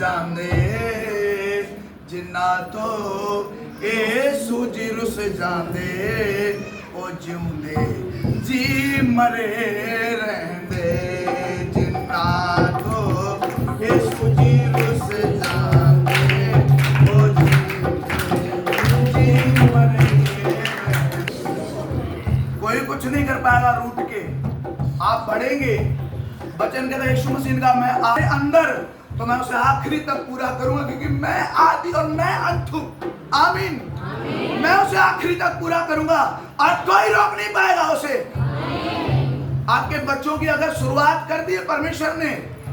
जांदे जिन्ना तो यीशु जी रुस जांदे ओ जिंदे जी मरे रहंदे जिन्ना तो यीशु जी रुस जांदे ओ जिंदे जी मरे रहंदे। कोई कुछ नहीं कर पाएगा रूठ के, आप बढ़ेंगे। वचन कहता है यीशु मसीह का मैं आपके अंदर, तो मैं उसे आखिरी तक पूरा करूंगा, क्योंकि मैं आदि और मैं अंत हूं। आमीन। मैं उसे आखिरी तक पूरा करूंगा और कोई रोक नहीं पाएगा उसे। आपके बच्चों की अगर शुरुआत कर दी है परमेश्वर ने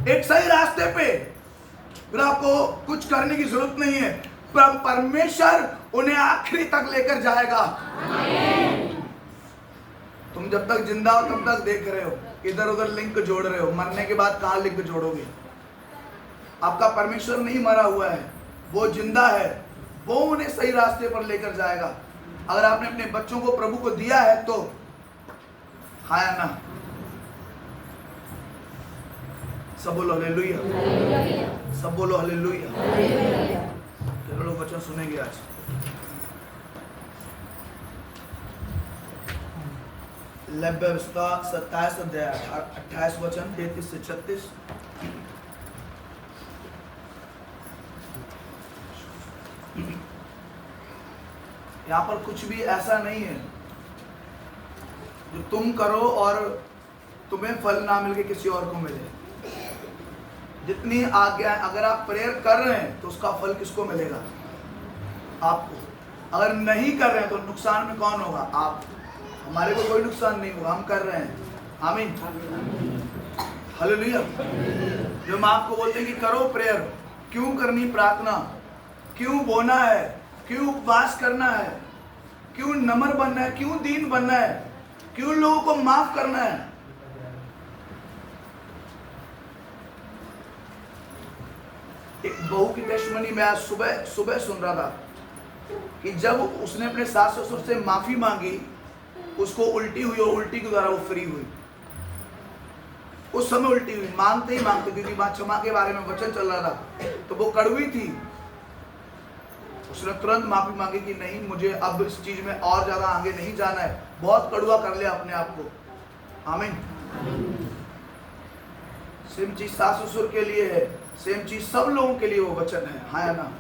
एक सही रास्ते पे, फिर आपको कुछ करने की जरूरत नहीं है। परमेश्वर उन्हें आखिरी तक लेकर जाएगा। तुम जब तक जिंदा हो तब तक देख रहे हो, इधर उधर लिंक जोड़ रहे हो, मरने के बाद कहां लिंक जोड़ोगे? आपका परमेश्वर नहीं मरा हुआ है, वो जिंदा है, वो उन्हें सही रास्ते पर लेकर जाएगा। अगर आपने अपने बच्चों को प्रभु को दिया है तो हाँ या ना? सब बोलो हालेलुया, सब बोलो हालेलुया। चलो लोग वचन सुनेंगे आज। लेवीय उसका 27 अध्याय 28 वचन 33 से 36। यहाँ पर कुछ भी ऐसा नहीं है जो तुम करो और तुम्हें फल ना मिल के किसी और को मिले। जितनी आज्ञा, अगर आप प्रेयर कर रहे हैं तो उसका फल किसको मिलेगा? आपको। अगर नहीं कर रहे हैं तो नुकसान में कौन होगा? आप। हमारे को कोई नुकसान नहीं होगा, हम कर रहे हैं। आमीन, हालेलुया। जो हम आपको बोलते हैं कि करो प्रेयर, क्यों करनी प्रार्थना, क्यों बोना है, क्यों उपवास करना है, क्यों नम्र बनना है, क्यों दीन बनना है, क्यों लोगों को माफ करना है? एक बहू की टेस्टिमनी में आज सुबह सुन रहा था कि जब उसने अपने सास ससुर से माफी मांगी, उसको उल्टी हुई और उल्टी के द्वारा वो फ्री हुई। उस समय उल्टी हुई, मांगते ही मांगते, क्योंकि मां क्षमा के बारे में वचन चल रहा था, तो वो कड़वी थी। उसने तुरंत माफी मांगी कि नहीं, मुझे अब इस चीज में और ज्यादा आगे नहीं जाना है। बहुत कड़वा कर लिया अपने आप को। आमीन। सेम चीज सास ससुर के लिए है, सेम चीज सब लोगों के लिए वो वचन है। हाँ या ना?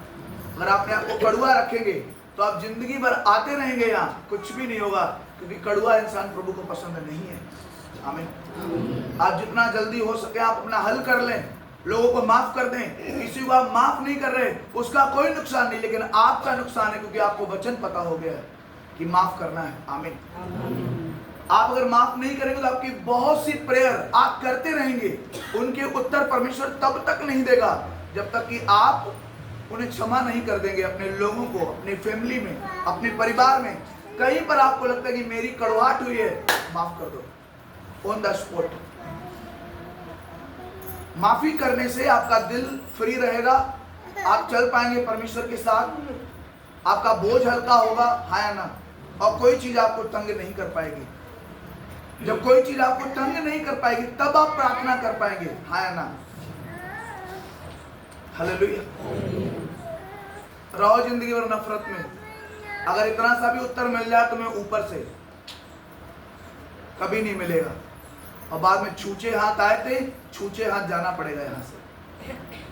अगर आपने आपको कड़वा रखेंगे तो आप जिंदगी भर आते रहेंगे, यहाँ कुछ भी नहीं होगा, क्योंकि कड़वा इंसान प्रभु को पसंद नहीं है। आमीन। आप जितना जल्दी हो सके आप अपना हल कर लें, लोगों को माफ कर दें। किसी को आप माफ नहीं कर रहे उसका कोई नुकसान नहीं, लेकिन आपका नुकसान है, क्योंकि आपको वचन पता हो गया है कि माफ करना है। आमीन। आप अगर माफ नहीं करेंगे तो आपकी बहुत सी प्रेयर आप करते रहेंगे, उनके उत्तर परमेश्वर तब तक नहीं देगा जब तक कि आप उन्हें क्षमा नहीं कर देंगे। अपने लोगों को, अपनी फैमिली में, अपने परिवार में कहीं पर आपको लगता है कि मेरी कड़वाहट हुई है, माफ कर दो ऑन द स्पॉट। माफी करने से आपका दिल फ्री रहेगा, आप चल पाएंगे परमेश्वर के साथ, आपका बोझ हल्का होगा। हाँ या ना? और कोई चीज आपको तंग नहीं कर पाएगी। जब कोई चीज आपको तंग नहीं कर पाएगी तब आप प्रार्थना कर पाएंगे। हाँ या ना? हालेलुया। रहो जिंदगी भर नफरत में, अगर इतना सा भी उत्तर मिल जाए तुम्हें ऊपर से, कभी नहीं मिलेगा। और बाद में छूचे हाथ आए थे, छूचे हाथ जाना पड़ेगा यहाँ से।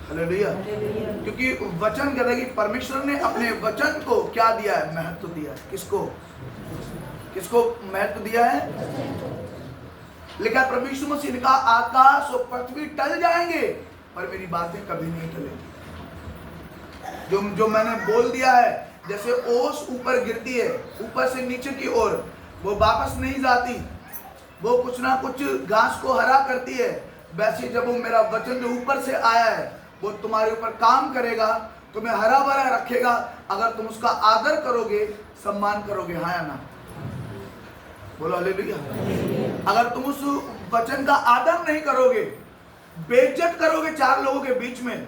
हालेलुया। क्योंकि वचन कहता है कि परमेश्वर ने अपने वचन को क्या दिया है? महत्व दिया है। किसको किसको महत्व दिया है? लिखा प्रभु यीशु मसीह ने कहा आकाश और पृथ्वी टल जाएंगे पर मेरी बातें कभी नहीं टलेंगी। जो मैंने बोल दिया है, जैसे ओस ऊपर गिरती है ऊपर से नीचे की ओर, वो वापस नहीं जाती, वो कुछ ना कुछ घास को हरा करती है, वैसे जब वो मेरा वचन जो ऊपर से आया है वो तुम्हारे ऊपर काम करेगा, तुम्हें हरा भरा रखेगा, अगर तुम उसका आदर करोगे, सम्मान करोगे। हाँ या ना? बोलो हालेलुया। अगर तुम उस वचन का आदर नहीं करोगे, बेइज्जत करोगे चार लोगों के बीच में,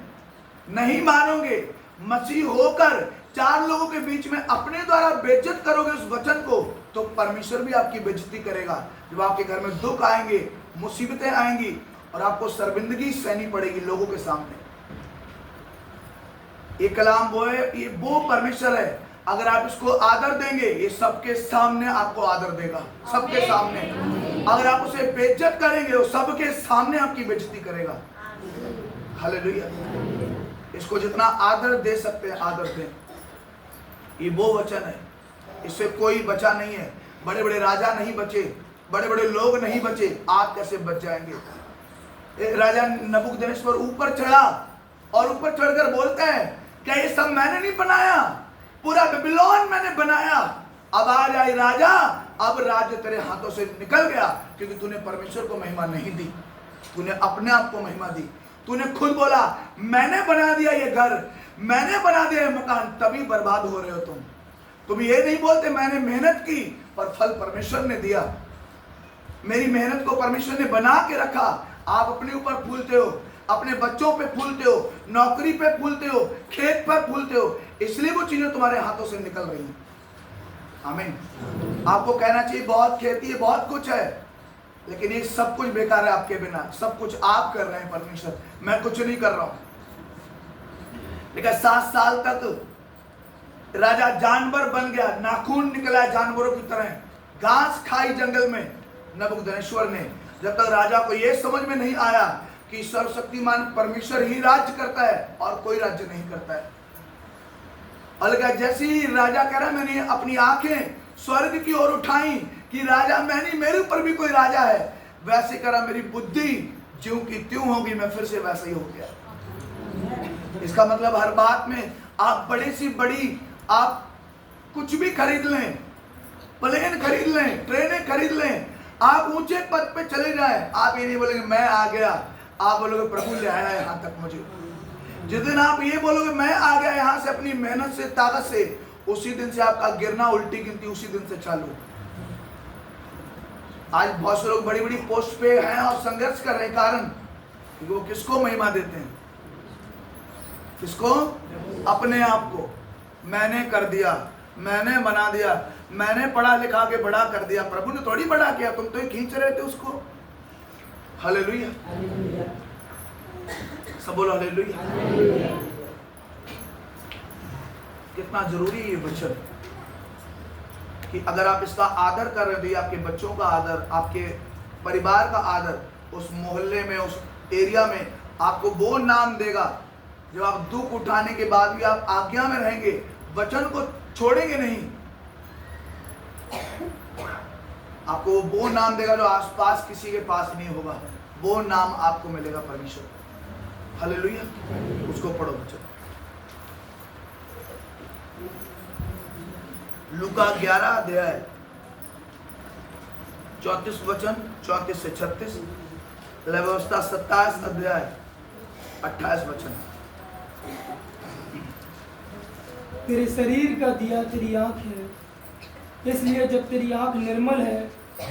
नहीं मानोगे, मसीह होकर चार लोगों के बीच में अपने द्वारा बेइज्जत करोगे उस वचन को, तो परमेश्वर भी आपकी बेइज्जती करेगा। जब आपके घर में दुख आएंगे, मुसीबतें आएंगी और आपको शर्मिंदगी सहनी पड़ेगी लोगों के सामने। ये कलाम वो है, ये वो परमेश्वर है। अगर आप इसको आदर देंगे, ये सबके सामने आपको आदर देगा, सबके सामने। अगर आप उसे बेइज्जत करेंगे, वो सबके सामने आपकी बेइज्जती करेगा। हालेलुया। इसको जितना आदर दे सकते हैं आदर दें। ये वो वचन है, इससे कोई बचा नहीं है। बड़े बड़े राजा नहीं बचे, बड़े बड़े लोग नहीं बचे, आप कैसे बच जाएंगे? एक राजा नबूकदनेस्सर ऊपर चढ़ा और ऊपर चढ़कर बोलता है, क्या ये सब मैंने नहीं बनाया? पूरा बेबीलोन मैंने बनाया। अब आ जाए राजा, अब राज्य तेरे हाथों से निकल गया, क्योंकि तूने परमेश्वर को महिमा नहीं दी, तूने अपने आप को महिमा दी। तूने खुद बोला मैंने बना दिया ये घर, मैंने बना दिया ये मकान, तभी बर्बाद हो रहे हो तुम ये नहीं बोलते मैंने मेहनत की, पर फल परमेश्वर ने दिया। मेरी मेहनत को परमेश्वर ने बना के रखा। आप अपने ऊपर फूलते हो, अपने बच्चों पे फूलते हो, नौकरी पे फूलते हो, खेत पर फूलते हो, इसलिए वो चीजें तुम्हारे हाथों से निकल रही हैं। आमीन। आपको कहना चाहिए बहुत खेती है, बहुत कुछ है, लेकिन ये सब कुछ बेकार है आपके बिना। सब कुछ आप कर रहे हैं परमेश्वर, मैं कुछ नहीं कर रहा हूं। लेकिन 7 साल तक राजा जानवर बन गया, नाखून निकला जानवरों की तरह, घास खाई जंगल में नबूकदनेस्सर ने, जब तक राजा को यह समझ में नहीं आया कि सर्वशक्तिमान परमेश्वर ही राज्य करता है और कोई राज्य नहीं करता है। अलग जैसे ही राजा कह रहा, मैंने अपनी आंखें स्वर्ग की ओर उठाई कि राजा मैं नहीं, मेरे ऊपर भी कोई राजा है, वैसे करा मेरी बुद्धि ज्यों की त्यों होगी, मैं फिर से वैसा ही हो गया। इसका मतलब हर बात में आप बड़ी सी बड़ी, आप कुछ भी खरीद लें, प्लेन खरीद लें, ट्रेनें खरीद लें, आप ऊंचे पद पे चले जाएं, आप ये नहीं बोलेंगे मैं आ गया, आप बोलोगे प्रभु ले आया यहां तक मुझे। जिस दिन आप ये बोलोगे मैं आ गया यहां से अपनी मेहनत से, ताकत से, उसी दिन से आपका गिरना, उल्टी गिनती उसी दिन से चालू। आज बहुत से लोग बड़ी बड़ी पोस्ट पे हैं और संघर्ष कर रहे हैं, कारण क्योंकि वो किसको महिमा देते हैं? किसको? अपने आप को। मैंने कर दिया, मैंने बना दिया, मैंने पढ़ा लिखा के बड़ा कर दिया। प्रभु ने थोड़ी बड़ा किया, तुम तो खींच रहे थे उसको। हालेलुया, सब बोलो हालेलुया। कितना जरूरी है ये वचन कि अगर आप इसका आदर कर रहे हो, तो आपके बच्चों का आदर, आपके परिवार का आदर, उस मोहल्ले में, उस एरिया में आपको वो नाम देगा। जब आप दुख उठाने के बाद भी आप आज्ञा में रहेंगे, वचन को छोड़ेंगे नहीं, आपको वो नाम देगा जो आसपास किसी के पास नहीं होगा। वो नाम आपको मिलेगा परमेश्वर। हालेलुया। उसको पढ़ो बच्चों। लूका 11 अध्याय 34 वचन 34 से 36, व्यवस्था 27 अध्याय 28 वचन। तेरे शरीर का दिया तेरी आंख है, इसलिए जब तेरी आंख निर्मल है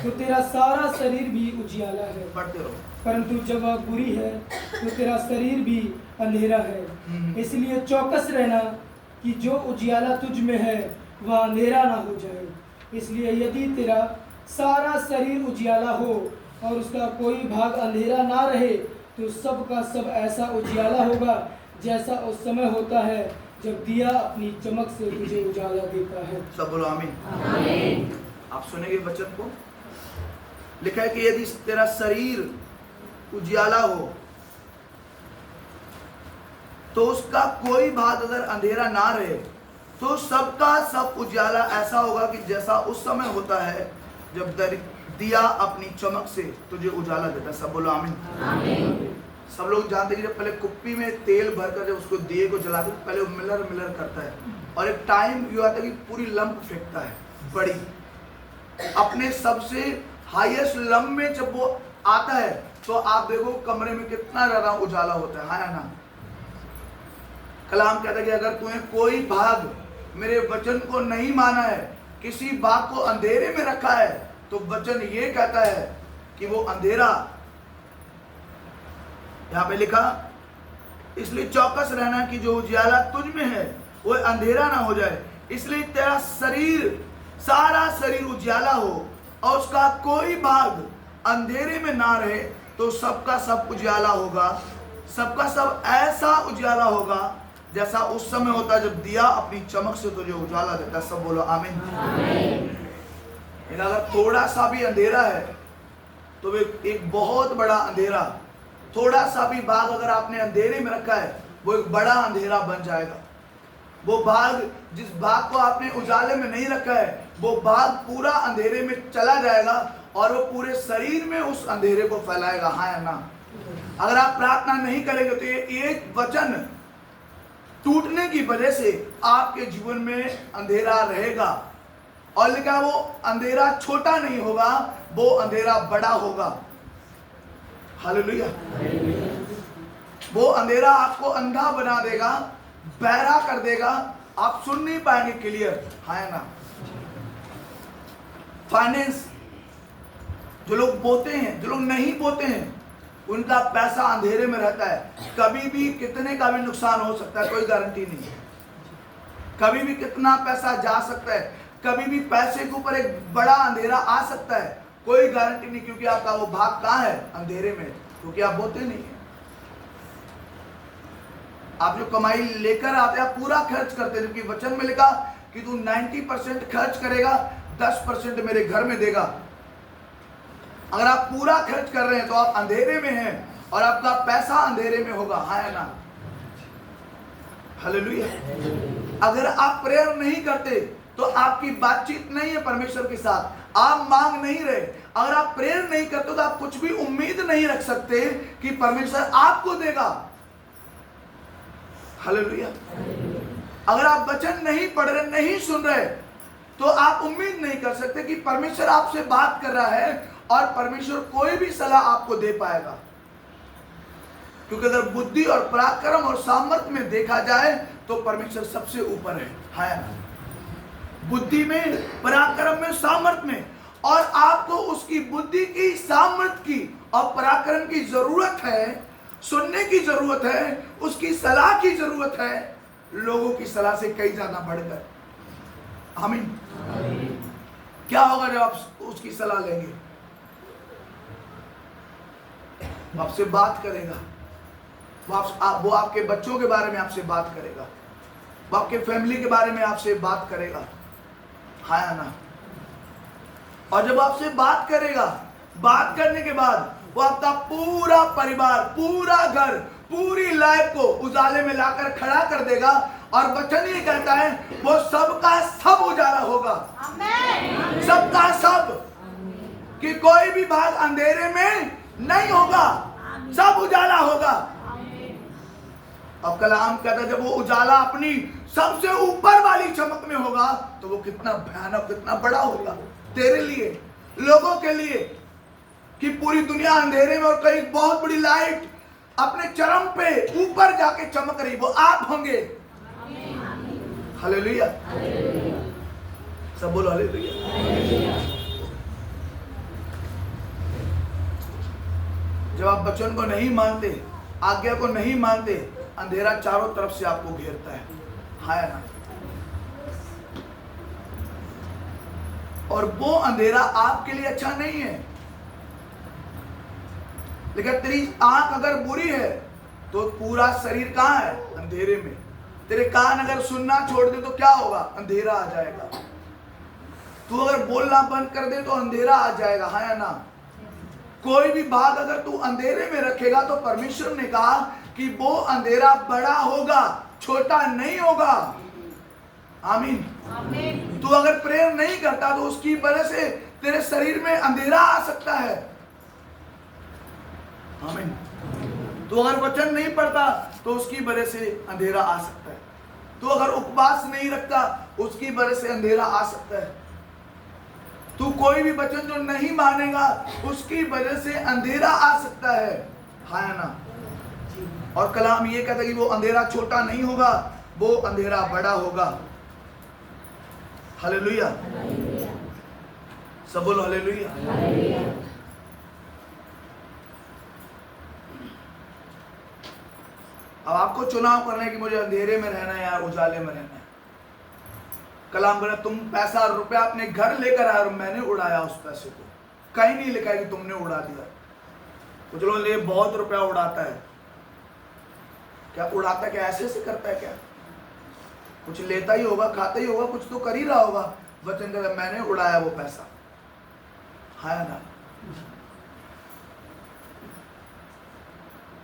तो तेरा सारा शरीर भी उजियाला है। पढ़ते रहो। परंतु जब आंख बुरी है तो तेरा शरीर भी अंधेरा है। इसलिए चौकस रहना कि जो उजियाला तुझ में है वह अंधेरा ना हो जाए। इसलिए यदि तेरा सारा शरीर उजियाला हो और उसका कोई भाग अंधेरा ना रहे, तो सब का सब ऐसा उजियाला होगा जैसा उस समय होता है जब दिया अपनी चमक से तुझे उजाला देता है। सब बोलो आमीन। आप सुनेंगे वचन को। लिखा है कि यदि तेरा शरीर उजियाला हो तो उसका कोई भाग अगर अंधेरा ना रहे, तो सबका सब उजाला ऐसा होगा कि जैसा उस समय होता है जब दिया अपनी चमक से तुझे उजाला देता है। सब बोलो आमीन। सब लोग जानते हैं कि जब पहले कुप्पी में तेल भरकर जब उसको दिए को जलाते, पहले वो मिलर मिलर करता है, और एक टाइम ये आता है कि पूरी लंप फेंकता है बड़ी, अपने सबसे हाईएस्ट लंप में जब वो आता है तो आप देखो कमरे में कितना ज्यादा उजाला होता है। हाँ ना? कलाम कहता है कि अगर तुम्हें कोई भाग मेरे वचन को नहीं माना है, किसी भाग को अंधेरे में रखा है, तो वचन ये कहता है कि वो अंधेरा, यहां पे लिखा, इसलिए चौकस रहना कि जो उजियाला तुझ में है वो अंधेरा ना हो जाए। इसलिए तेरा शरीर, सारा शरीर उजियाला हो और उसका कोई भाग अंधेरे में ना रहे, तो सबका सब उजियाला होगा। सबका सब ऐसा उजियाला होगा जैसा उस समय होता है जब दिया अपनी चमक से तुझे उजाला देता है। सब बोलो आमीन। अगर थोड़ा सा भी अंधेरा है तो एक बहुत बड़ा अंधेरा, थोड़ा सा भी भाग अगर आपने अंधेरे में रखा है वो एक बड़ा अंधेरा बन जाएगा। वो भाग, जिस भाग को आपने उजाले में नहीं रखा है, वो भाग पूरा अंधेरे में चला जाएगा और वो पूरे शरीर में उस अंधेरे को फैलाएगा। हाँ या ना? अगर आप प्रार्थना नहीं करेंगे तो ये एक वचन टूटने की वजह से आपके जीवन में अंधेरा रहेगा। और लिखा वो अंधेरा छोटा नहीं होगा, वो अंधेरा बड़ा होगा। हालेलुया। वो अंधेरा आपको अंधा बना देगा, बहरा कर देगा, आप सुन नहीं पाएंगे क्लियर। है ना? फाइनेंस, जो लोग बोते हैं, जो लोग नहीं बोते हैं, उनका पैसा अंधेरे में रहता है। कभी भी कितने का भी नुकसान हो सकता है, कोई गारंटी नहीं है। कभी भी कितना पैसा जा सकता है, कभी भी पैसे के ऊपर एक बड़ा अंधेरा आ सकता है, कोई गारंटी नहीं। क्योंकि आपका वो भाग कहाँ है? अंधेरे में, क्योंकि आप बोते नहीं है। आप जो कमाई लेकर आते हैं आप पूरा खर्च करते हैं, जबकि वचन में लिखा कि तू 90% खर्च करेगा, 10% मेरे घर में देगा। अगर आप पूरा खर्च कर रहे हैं तो आप अंधेरे में हैं और आपका पैसा अंधेरे में होगा। है ना? हालेलुया। अगर आप प्रेयर नहीं करते तो आपकी बातचीत नहीं है परमेश्वर के साथ, आप मांग नहीं रहे। अगर आप प्रेयर नहीं करते तो आप कुछ भी उम्मीद नहीं रख सकते कि परमेश्वर आपको देगा। हालेलुया। अगर आप वचन नहीं पढ़ रहे, नहीं सुन रहे, तो आप उम्मीद नहीं कर सकते कि परमेश्वर आपसे बात कर रहा है और परमेश्वर कोई भी सलाह आपको दे पाएगा। क्योंकि अगर बुद्धि और पराक्रम और सामर्थ्य में देखा जाए तो परमेश्वर सबसे ऊपर है ना? बुद्धि में, पराक्रम में, सामर्थ्य में। और आपको उसकी बुद्धि की, सामर्थ्य की और पराक्रम की जरूरत है, सुनने की जरूरत है, उसकी सलाह की जरूरत है, लोगों की सलाह से कई ज्यादा बढ़कर। आमीन। क्या होगा जब आप उसकी सलाह लेंगे? आपसे बात करेगा, वो आपके बच्चों के बारे में आपसे बात करेगा, वो आपके फैमिली के बारे में आपसे बात करेगा। हाँ ना? और जब आपसे बात करेगा, बात करने के बाद वो आपका पूरा परिवार, पूरा घर, पूरी लाइफ को उजाले में लाकर खड़ा कर देगा। और वचन ये कहता है वो सबका सब उजाला होगा। सबका सब, कि कोई भी भाग अंधेरे में नहीं होगा, सब उजाला होगा। अब कलाम कहता है जब वो उजाला अपनी सबसे ऊपर वाली चमक में होगा तो वो कितना भयानक, कितना बड़ा होगा तेरे लिए, लोगों के लिए। कि पूरी दुनिया अंधेरे में और कहीं बहुत बड़ी लाइट अपने चरम पे ऊपर जाके चमक रही, वो आप होंगे। हालेलुया। सब बोलो हालेलुया। जब आप वचन को नहीं मानते, आज्ञा को नहीं मानते, अंधेरा चारों तरफ से आपको घेरता है ना? और वो अंधेरा आपके लिए अच्छा नहीं है। लेकिन तेरी आंख अगर बुरी है तो पूरा शरीर कहाँ है? अंधेरे में। तेरे कान अगर सुनना छोड़ दे तो क्या होगा? अंधेरा आ जाएगा। तू अगर बोलना बंद कर दे तो अंधेरा आ जाएगा। हाँ या ना? कोई भी भाग अगर तू अंधेरे में रखेगा तो परमेश्वर ने कहा कि वो अंधेरा बड़ा होगा, छोटा नहीं होगा। आमीन। तू अगर प्रेयर नहीं करता तो उसकी वजह से तेरे शरीर में अंधेरा आ सकता है। आमीन। तू अगर वचन नहीं पढ़ता तो उसकी वजह से अंधेरा आ सकता है। तू अगर उपवास नहीं रखता उसकी वजह से अंधेरा आ सकता है। तू कोई भी वचन जो नहीं मानेगा उसकी वजह से अंधेरा आ सकता है। हाँ ना? और कलाम ये कहता है कि वो अंधेरा छोटा नहीं होगा, वो अंधेरा बड़ा होगा। हालेलुया। सब बोलो हालेलुया। अब आपको चुनाव करना है कि मुझे अंधेरे में रहना है या उजाले में रहना है। कलाम बोला तुम पैसा रुपया अपने घर लेकर आए और मैंने उड़ाया उस पैसे को। कहीं नहीं लिखा है कि तुमने उड़ा दिया। कुछ लोग ले बहुत रुपया उड़ाता है, क्या उड़ाता, क्या ऐसे ऐसे करता है क्या? कुछ लेता ही होगा, खाता ही होगा, कुछ तो कर ही रहा होगा। वचन कहता है मैंने उड़ाया वो पैसा, है ना।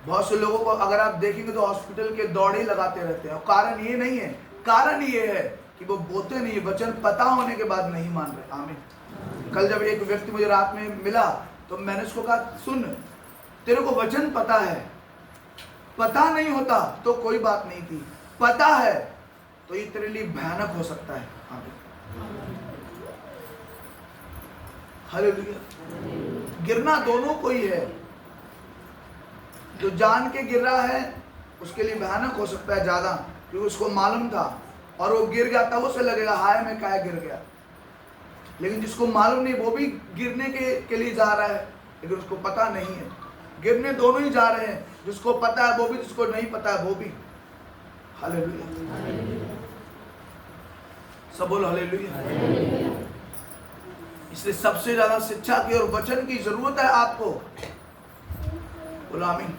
बहुत से लोगों को अगर आप देखेंगे तो हॉस्पिटल के दौड़े लगाते रहते हैं, और कारण ये नहीं है, कारण ये है कि वो बोलते नहीं, वचन पता होने के बाद नहीं मान रहे। आमीन। कल जब एक व्यक्ति मुझे रात में मिला तो मैंने उसको कहा सुन, तेरे को वचन पता है, पता नहीं होता तो कोई बात नहीं थी, पता है तो ये तेरे लिए भयानक हो सकता है। हालेलुया। गिरना दोनों को ही है, जो जान के गिर रहा है उसके लिए भयानक हो सकता है ज्यादा, क्योंकि उसको मालूम था और वो गिर गया, तब उसे लगेगा हाय मैं क्या गिर गया। लेकिन जिसको मालूम नहीं वो भी गिरने के लिए जा रहा है, लेकिन उसको पता नहीं है। गिरने दोनों ही जा रहे हैं, जिसको पता है वो भी, जिसको नहीं पता है वो भी। हालेलुया। सब बोलो हालेलुया। इसलिए सबसे ज्यादा शिक्षा की और वचन की जरूरत है आपको। बोलो आमीन।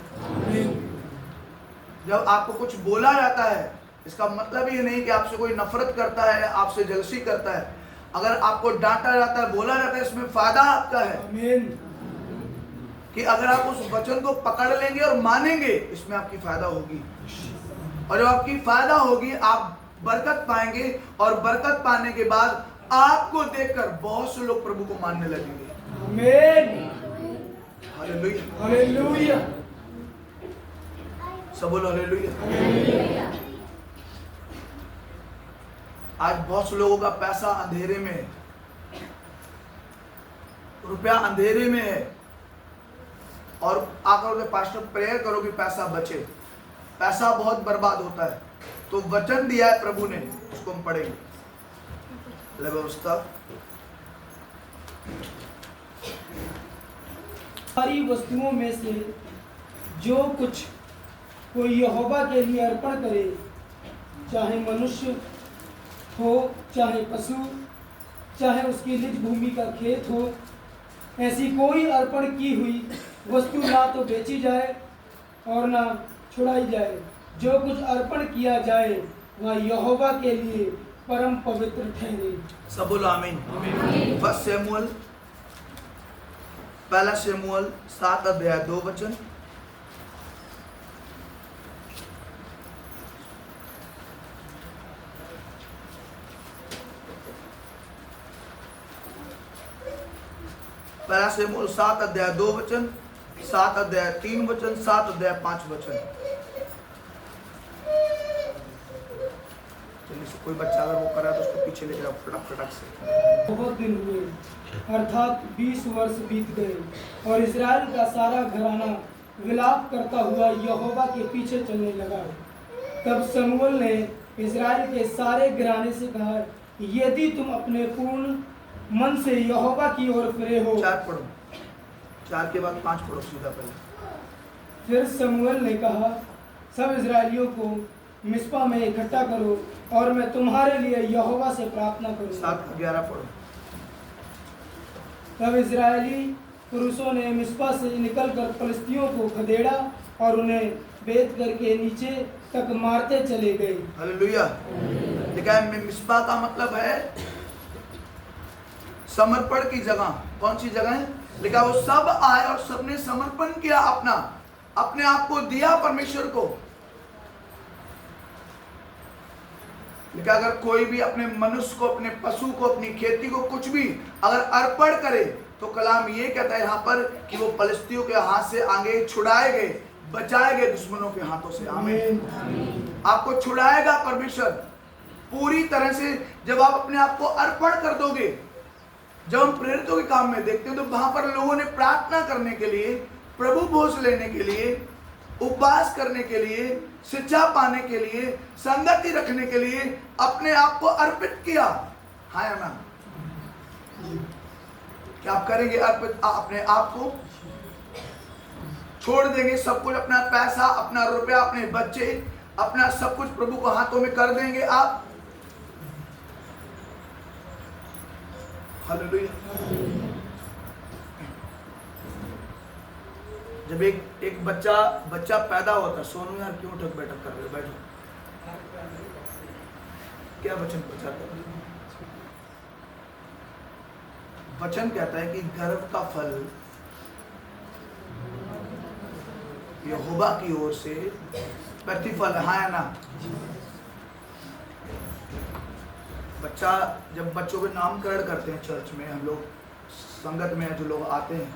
जब आपको कुछ बोला जाता है, इसका मतलब ये नहीं कि आपसे कोई नफरत करता है, आपसे जलसी करता है। अगर आपको डांटा जाता है, बोला जाता है, इसमें फायदा आपका है। आमीन। कि अगर आप उस वचन को पकड़ लेंगे और मानेंगे, इसमें आपकी फायदा होगी। और जब आपकी फायदा होगी, आप बरकत पाएंगे, और बरकत पाने के बाद आपको देखकर बहुत से लोग प्रभु को मानने लगेंगे। आमीन। हालेलुया। हालेलुया। सब बोलो हालेलुया। आज बहुत से लोगों का पैसा अंधेरे में है, रुपया अंधेरे में है, और आकर के पास्टर प्रेयर करो कि पैसा बचे। पैसा बहुत बर्बाद होता है। तो वचन दिया है प्रभु ने, उसको हम पढ़ेंगे। व्यवस्था सारी वस्तुओं में से जो कुछ कोई यहोवा के लिए अर्पण करे, चाहे मनुष्य हो, चाहे पशु, चाहे उसकी निज भूमि का खेत हो, ऐसी कोई अर्पण की हुई वस्तु ना तो बेची जाए और ना छुड़ाई जाए। जो कुछ अर्पण किया जाए वह यहोवा के लिए परम पवित्र ठहरे। सब बोलो आमीन। फर्स्ट शमूएल, पहला शमूएल 7 अध्याय 2 वचन। पहला शमूएल 7 अध्याय 2 वचन, 7 अध्याय 3 वचन, 7 अध्याय 5 वचन। कोई बच्चा अगर वो कर रहा है तो उसको पीछे ले जाओ फटाक से। बहुत दिन हुए, अर्थात 20 वर्ष बीत गए, और इस्राएल का सारा घराना विलाप करता हुआ यहोवा के पीछे चलने लगा। तब शमूएल ने इस्राएल के सारे घराने से कहा, यदि तुम अपने पूर्ण मन से यहोवा की ओर फिरे हो। 4 पढ़ो, 4 के बाद 5 पढ़ो सीधा पहले। फिर शमूएल ने कहा, सब इस्राएलियों को मिस्पा में इकट्ठा करो, और मैं तुम्हारे लिए यहोवा से प्रार्थना करूँ। 7-11 पढ़ो। तब इजरायली पुरुषों ने मिस्पा से निकलकर फलिस्तियों को खदेड़ा और उन्हें बेत करके नीचे तक मारते चले गए। हालेलुया। लिखा है मिस्पा का मतलब है समर्पण की जगह। कौन सी जगह है? लिखा वो सब आए और सबने समर्पण किया, अपने आप को दिया परमेश्वर को। लिखा अगर कोई भी अपने मनुष्य को, अपने पशु को, अपनी खेती को कुछ भी अगर अर्पण करे, तो कलाम ये कहता है यहाँ पर कि वो फलिस्तियों के हाथ से आगे छुड़ाए गए, बचाए गए दुश्मनों के हाथों से। आमीन। आपको छुड़ाएगा परमेश्वर पूरी तरह से जब आप अपने आप को अर्पण कर दोगे। जब हम प्रेरितों के काम में देखते हैं तो वहां पर लोगों ने प्रार्थना करने के लिए, प्रभु भोज लेने के लिए, उपवास करने के लिए, शिक्षा पाने के लिए, संगति रखने के लिए अपने आप को अर्पित किया। हाँ या ना? क्या आप करेंगे अर्पित? अपने आप को छोड़ देंगे, सब कुछ, अपना पैसा, अपना रुपया, अपने बच्चे, अपना सब कुछ प्रभु को हाथों में कर देंगे आप? हालेलुया। जब एक बच्चा पैदा होता है, सोनू यार क्यों उठक बैठक कर रहे हो, बैठो, क्या वचन प्रचार कर रहे हो? वचन कहता है कि गर्भ का फल यहोवा की ओर से प्रतिफल है, हाँ या ना? बच्चा, जब बच्चों के नामकरण करते हैं चर्च में, हम लोग संगत में जो लोग आते हैं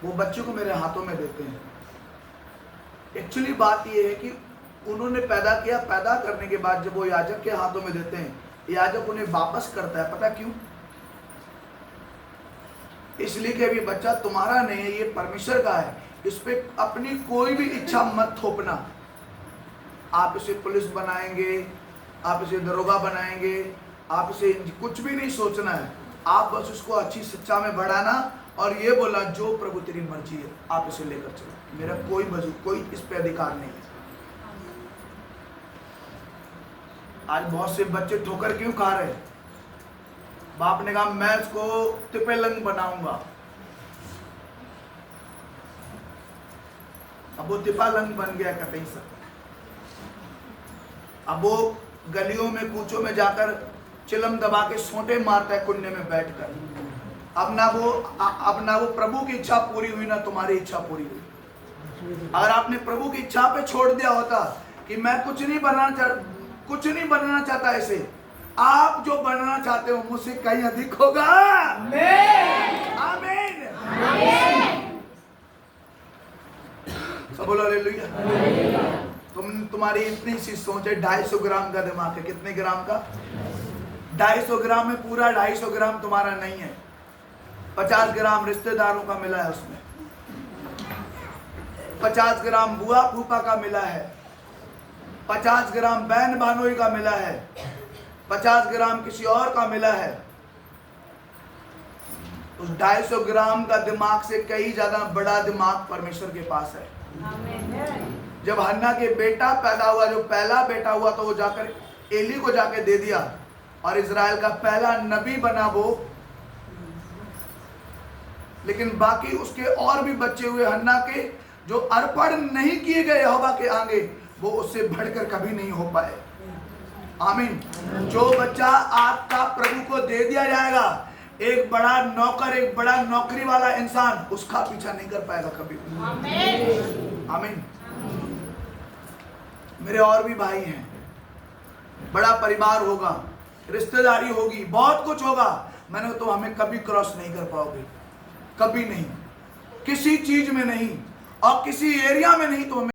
वो बच्चों को मेरे हाथों में देते हैं। एक्चुअली बात ये है कि उन्होंने पैदा किया, पैदा करने के बाद जब वो याजक के हाथों में देते हैं, याजक उन्हें वापस करता है। पता क्यों? इसलिए कि अभी बच्चा तुम्हारा नहीं है, ये परमेश्वर का है, इस पे अपनी कोई भी इच्छा मत थोपना। आप इसे पुलिस बनाएंगे, आप इसे दरोगा बनाएंगे, आप इसे कुछ भी नहीं सोचना है, आप बस उसको अच्छी शिक्षा में बढ़ाना और ये बोला जो प्रभु तेरी मर्जी है आप इसे लेकर चलो, मेरा कोई इस पे अधिकार नहीं है। आज बहुत से बच्चे ठोकर क्यों खा रहे हैं? बाप ने कहा मैं इसको तिपेलंग बनाऊंगा, अब वो तिपालंग बन गया कतई सब। अब वो गलियों में कूचों में जाकर चिलम दबा के सोंटे मारता है कुंडे में बैठकर। अब ना वो प्रभु की इच्छा पूरी हुई, ना तुम्हारी इच्छा पूरी हुई। अगर आपने प्रभु की इच्छा पे छोड़ दिया होता कि मैं कुछ नहीं बनना चाहता ऐसे, आप जो बनना चाहते हो मुझसे कहीं अधिक होगा। आमीन। सब बोलो हालेलुया। तुम्हारी इतनी सी सोच है, 250 ग्राम का दिमाग है। कितने ग्राम का? 250 ग्राम में पूरा 250 ग्राम तुम्हारा नहीं है। 50 ग्राम रिश्तेदारों का मिला है उसमें, 50 ग्राम बुआ फूफा का मिला है, 50 ग्राम बहन भानोई का मिला है, 50 ग्राम किसी और का मिला है। उस 250 ग्राम का दिमाग से कई ज्यादा बड़ा दिमाग परमेश्वर के पास है। जब हन्ना के बेटा पैदा हुआ, जो पहला बेटा हुआ, तो वो जाकर एली को जाके दे दिया और इजराइल का पहला नबी बना वो। लेकिन बाकी उसके और भी बच्चे हुए हन्ना के, जो अर्पण नहीं किए गए यहोवा के आगे, वो उससे बढ़कर कभी नहीं हो पाए। आमीन। जो बच्चा आपका प्रभु को दे दिया जाएगा, एक बड़ा नौकर, एक बड़ा नौकरी वाला इंसान उसका पीछा नहीं कर पाएगा कभी। आमीन। मेरे और भी भाई हैं, बड़ा परिवार होगा, रिश्तेदारी होगी, बहुत कुछ होगा, मैंने तो हमें कभी क्रॉस नहीं कर पाओगे, कभी नहीं, किसी चीज में नहीं और किसी एरिया में नहीं, तो हमें